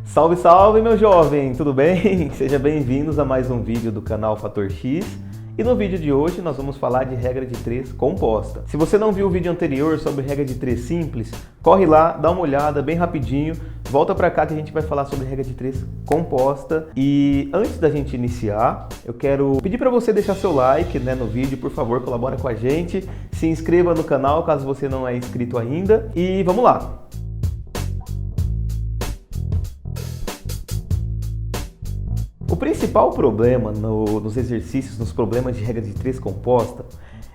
Salve, salve, meu jovem! Tudo bem? Sejam bem-vindos a mais um vídeo do canal Fator X. E no vídeo de hoje nós vamos falar de regra de 3 composta. Se você não viu o vídeo anterior sobre regra de 3 simples, corre lá, dá uma olhada bem rapidinho, volta pra cá que a gente vai falar sobre regra de 3 composta. E antes da gente iniciar, eu quero pedir para você deixar seu like no vídeo, por favor, colabora com a gente, se inscreva no canal caso você não é inscrito ainda e vamos lá! O principal problema nos exercícios, nos problemas de regra de 3 composta,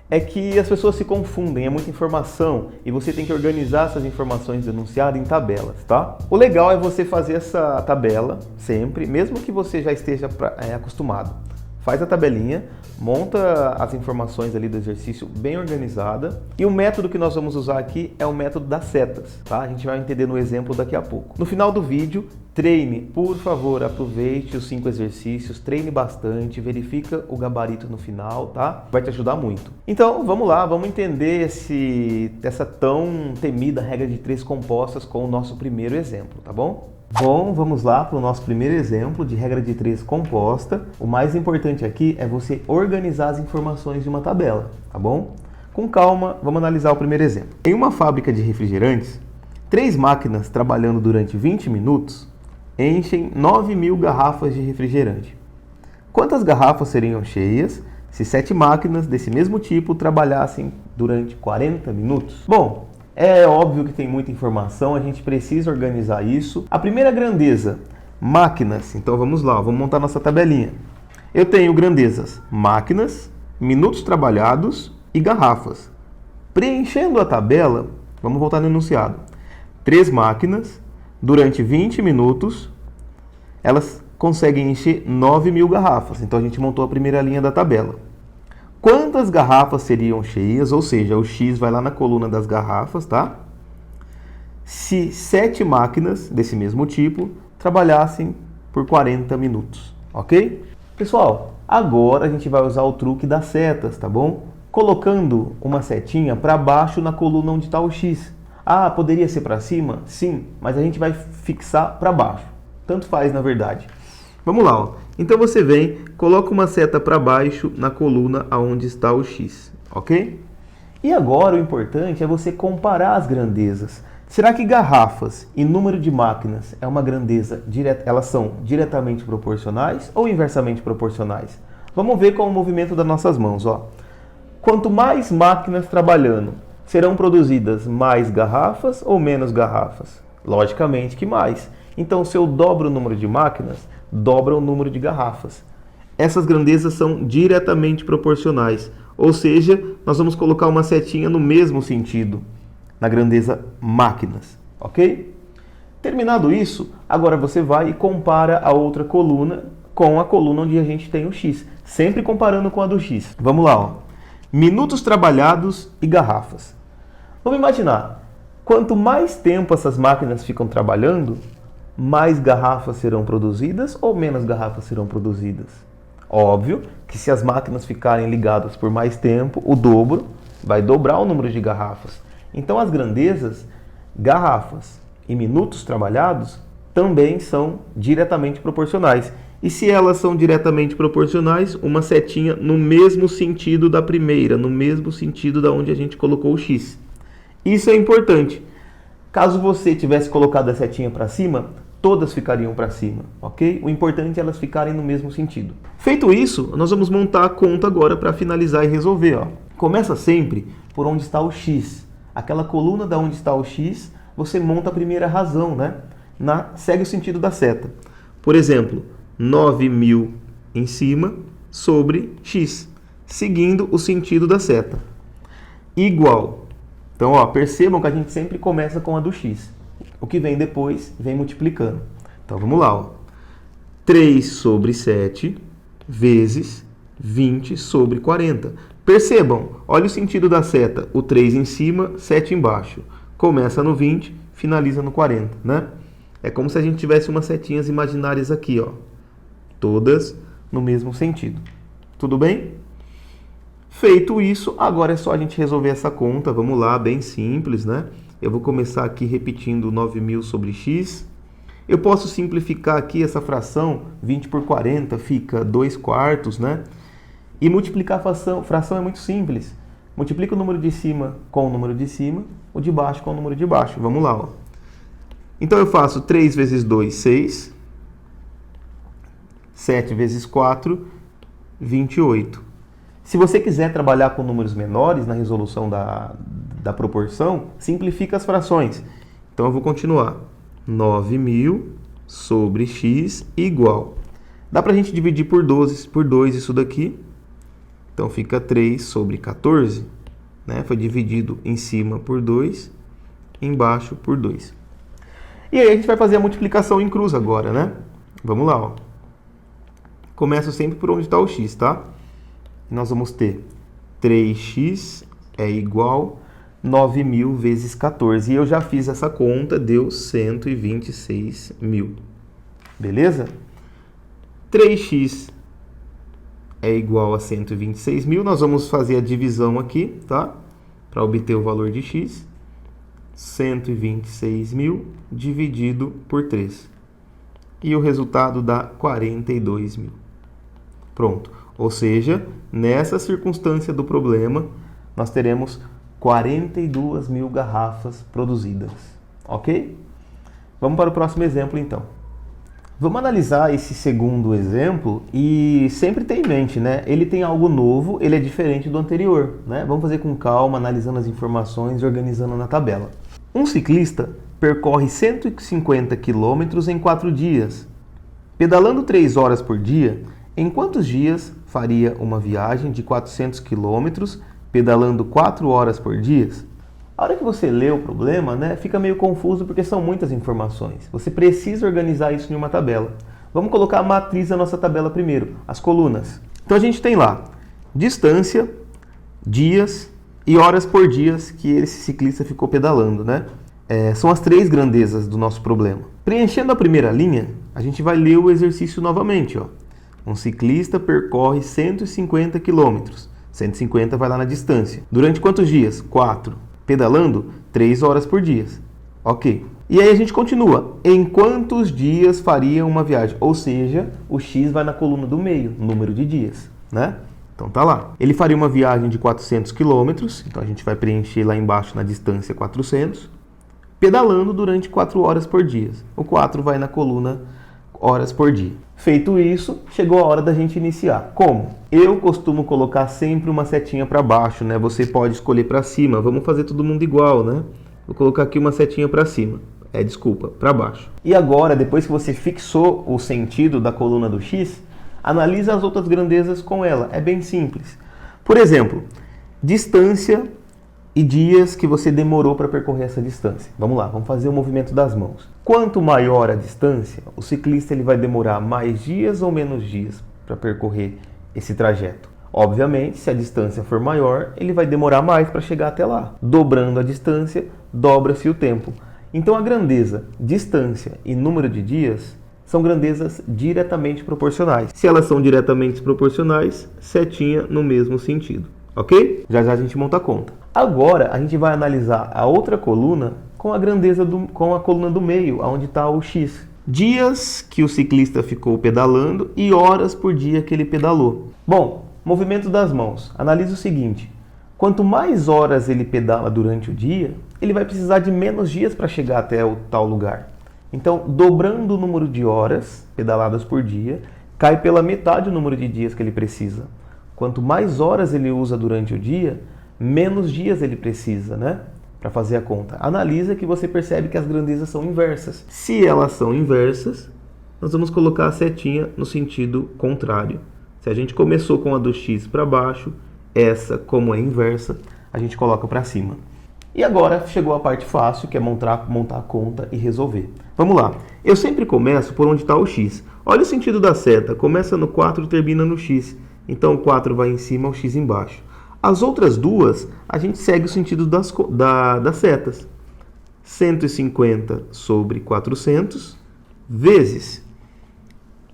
é que as pessoas se confundem, é muita informação e você tem que organizar essas informações denunciadas em tabelas, tá? O legal é você fazer essa tabela sempre, mesmo que você já esteja acostumado. Faz a tabelinha, monta as informações ali do exercício bem organizada e o método que nós vamos usar aqui é o método das setas, tá? A gente vai entender no exemplo daqui a pouco. No final do vídeo, treine, por favor, aproveite os 5 exercícios, treine bastante, verifica o gabarito no final, tá? Vai te ajudar muito. Então, vamos lá, vamos entender essa tão temida regra de 3 compostas com o nosso primeiro exemplo, tá bom? Bom, vamos lá para o nosso primeiro exemplo de regra de 3 composta. O mais importante aqui é você organizar as informações de uma tabela, tá bom? Com calma, vamos analisar o primeiro exemplo. Em uma fábrica de refrigerantes, 3 máquinas trabalhando durante 20 minutos enchem 9.000 garrafas de refrigerante. Quantas garrafas seriam cheias se 7 máquinas desse mesmo tipo trabalhassem durante 40 minutos? Bom, é óbvio que tem muita informação, a gente precisa organizar isso. A primeira grandeza, máquinas. Então vamos lá, vamos montar nossa tabelinha. Eu tenho grandezas, máquinas, minutos trabalhados e garrafas. Preenchendo a tabela, vamos voltar no enunciado. 3 máquinas, durante 20 minutos, elas conseguem encher 9.000 garrafas. Então a gente montou a primeira linha da tabela. Quantas garrafas seriam cheias, ou seja, o X vai lá na coluna das garrafas, tá? Se 7 máquinas desse mesmo tipo trabalhassem por 40 minutos, ok? Pessoal, agora a gente vai usar o truque das setas, tá bom? Colocando uma setinha para baixo na coluna onde está o X. Ah, poderia ser para cima? Sim, mas a gente vai fixar para baixo. Tanto faz, na verdade. Vamos lá, ó. Então você vem, coloca uma seta para baixo na coluna onde está o X, ok? E agora o importante é você comparar as grandezas. Será que garrafas e número de máquinas é uma grandeza direta? Elas são diretamente proporcionais ou inversamente proporcionais? Vamos ver com o movimento das nossas mãos, ó. Quanto mais máquinas trabalhando, serão produzidas mais garrafas ou menos garrafas? Logicamente que mais. Então, se eu dobro o número de máquinas, dobra o número de garrafas. Essas grandezas são diretamente proporcionais, ou seja, nós vamos colocar uma setinha no mesmo sentido, na grandeza máquinas, ok? Terminado isso, agora você vai e compara a outra coluna com a coluna onde a gente tem o X, sempre comparando com a do X. Vamos lá, ó. Minutos trabalhados e garrafas. Vamos imaginar, quanto mais tempo essas máquinas ficam trabalhando, mais garrafas serão produzidas ou menos garrafas serão produzidas? Óbvio que se as máquinas ficarem ligadas por mais tempo, o dobro vai dobrar o número de garrafas. Então as grandezas, garrafas e minutos trabalhados também são diretamente proporcionais. E se elas são diretamente proporcionais, uma setinha no mesmo sentido da primeira, no mesmo sentido da onde a gente colocou o X. Isso é importante. Caso você tivesse colocado a setinha para cima, todas ficariam para cima, ok? O importante é elas ficarem no mesmo sentido. Feito isso, nós vamos montar a conta agora para finalizar e resolver, ó. Começa sempre por onde está o X. Aquela coluna da onde está o X, você monta a primeira razão, né? Segue o sentido da seta. Por exemplo, 9.000 em cima sobre X, seguindo o sentido da seta. Igual. Então, ó, percebam que a gente sempre começa com a do X. O que vem depois, vem multiplicando. Então, vamos lá, ó. 3 sobre 7 vezes 20 sobre 40. Percebam, olha o sentido da seta. O 3 em cima, 7 embaixo. Começa no 20, finaliza no 40, né? É como se a gente tivesse umas setinhas imaginárias aqui, ó. Todas no mesmo sentido. Tudo bem? Feito isso, agora é só a gente resolver essa conta. Vamos lá, bem simples, né? Eu vou começar aqui repetindo 9.000 sobre x. Eu posso simplificar aqui essa fração, 20 por 40 fica 2/4, né? E multiplicar a fração é muito simples. Multiplica o número de cima com o número de cima, o de baixo com o número de baixo. Vamos lá, ó. Então eu faço 3 vezes 2, 6. 7 vezes 4, 28. Se você quiser trabalhar com números menores na resolução da proporção, simplifica as frações. Então eu vou continuar. 9.000 sobre x igual. Dá pra gente dividir por 2 isso daqui. Então fica 3 sobre 14. Né? Foi dividido em cima por 2, embaixo por 2. E aí a gente vai fazer a multiplicação em cruz agora, né? Vamos lá, ó. Começo sempre por onde está o x, tá? Nós vamos ter 3x é igual 9.000 vezes 14. E eu já fiz essa conta, deu 126.000. Beleza? 3x é igual a 126.000. Nós vamos fazer a divisão aqui, tá? Para obter o valor de x. 126.000 dividido por 3. E o resultado dá 42.000. Pronto. Ou seja, nessa circunstância do problema, nós teremos 42.000 garrafas produzidas. Ok? Vamos para o próximo exemplo, então. Vamos analisar esse segundo exemplo e sempre ter em mente, né? Ele tem algo novo, ele é diferente do anterior, né? Vamos fazer com calma, analisando as informações e organizando na tabela. Um ciclista percorre 150 quilômetros em 4 dias. Pedalando 3 horas por dia, em quantos dias faria uma viagem de 400 quilômetros pedalando 4 horas por dia? A hora que você lê o problema, né, fica meio confuso porque são muitas informações. Você precisa organizar isso em uma tabela. Vamos colocar a matriz da nossa tabela primeiro, as colunas. Então a gente tem lá distância, dias e horas por dia que esse ciclista ficou pedalando, né? São as 3 grandezas do nosso problema. Preenchendo a primeira linha, a gente vai ler o exercício novamente, ó. Um ciclista percorre 150 quilômetros. 150 vai lá na distância. Durante quantos dias? 4. Pedalando 3 horas por dia. Ok. E aí a gente continua. Em quantos dias faria uma viagem? Ou seja, o x vai na coluna do meio, número de dias, né? Então tá lá. Ele faria uma viagem de 400 quilômetros. Então a gente vai preencher lá embaixo na distância 400. Pedalando durante 4 horas por dia. O 4 vai na coluna horas por dia. Feito isso, chegou a hora da gente iniciar. Como? Eu costumo colocar sempre uma setinha para baixo, né? Você pode escolher para cima. Vamos fazer todo mundo igual, né? Vou colocar aqui uma setinha para cima. Para baixo. E agora, depois que você fixou o sentido da coluna do x, analisa as outras grandezas com ela. É bem simples. Por exemplo, distância e dias que você demorou para percorrer essa distância. Vamos lá, vamos fazer o movimento das mãos. Quanto maior a distância, o ciclista ele vai demorar mais dias ou menos dias para percorrer esse trajeto. Obviamente, se a distância for maior, ele vai demorar mais para chegar até lá. Dobrando a distância, dobra-se o tempo. Então a grandeza, distância e número de dias são grandezas diretamente proporcionais. Se elas são diretamente proporcionais, setinha no mesmo sentido. Ok? Já já a gente monta a conta. Agora a gente vai analisar a outra coluna com a grandeza com a coluna do meio, onde está o x. Dias que o ciclista ficou pedalando e horas por dia que ele pedalou. Bom, movimento das mãos. Analisa o seguinte. Quanto mais horas ele pedala durante o dia, ele vai precisar de menos dias para chegar até o tal lugar. Então, dobrando o número de horas pedaladas por dia, cai pela metade o número de dias que ele precisa. Quanto mais horas ele usa durante o dia, menos dias ele precisa, né? Para fazer a conta. Analisa que você percebe que as grandezas são inversas. Se elas são inversas, nós vamos colocar a setinha no sentido contrário. Se a gente começou com a do x para baixo, essa, como é inversa, a gente coloca para cima. E agora chegou a parte fácil, que é montar a conta e resolver. Vamos lá. Eu sempre começo por onde está o x. Olha o sentido da seta. Começa no 4 e termina no x. Então o 4 vai em cima, o x embaixo. As outras duas, a gente segue o sentido das setas. 150 sobre 400 vezes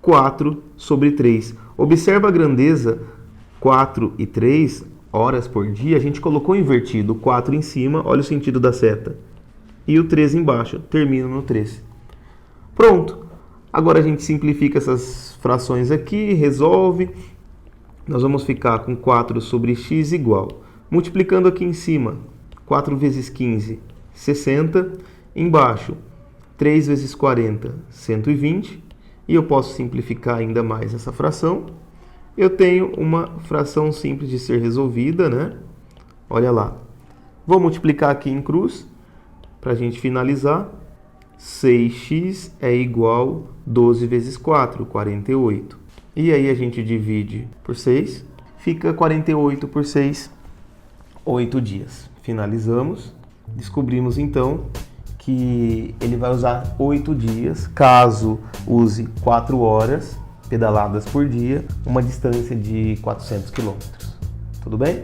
4 sobre 3. Observa a grandeza 4 e 3 horas por dia. A gente colocou invertido o 4 em cima, olha o sentido da seta. E o 3 embaixo, termina no 3. Pronto! Agora a gente simplifica essas frações aqui, resolve. Nós vamos ficar com 4 sobre x igual. Multiplicando aqui em cima, 4 vezes 15, 60. Embaixo, 3 vezes 40, 120. E eu posso simplificar ainda mais essa fração. Eu tenho uma fração simples de ser resolvida, né? Olha lá. Vou multiplicar aqui em cruz, para a gente finalizar. 6x é igual 12 vezes 4, 48. E aí a gente divide por 6, fica 48 por 6, 8 dias. Finalizamos. Descobrimos então que ele vai usar 8 dias, caso use 4 horas pedaladas por dia, uma distância de 400 km. Tudo bem?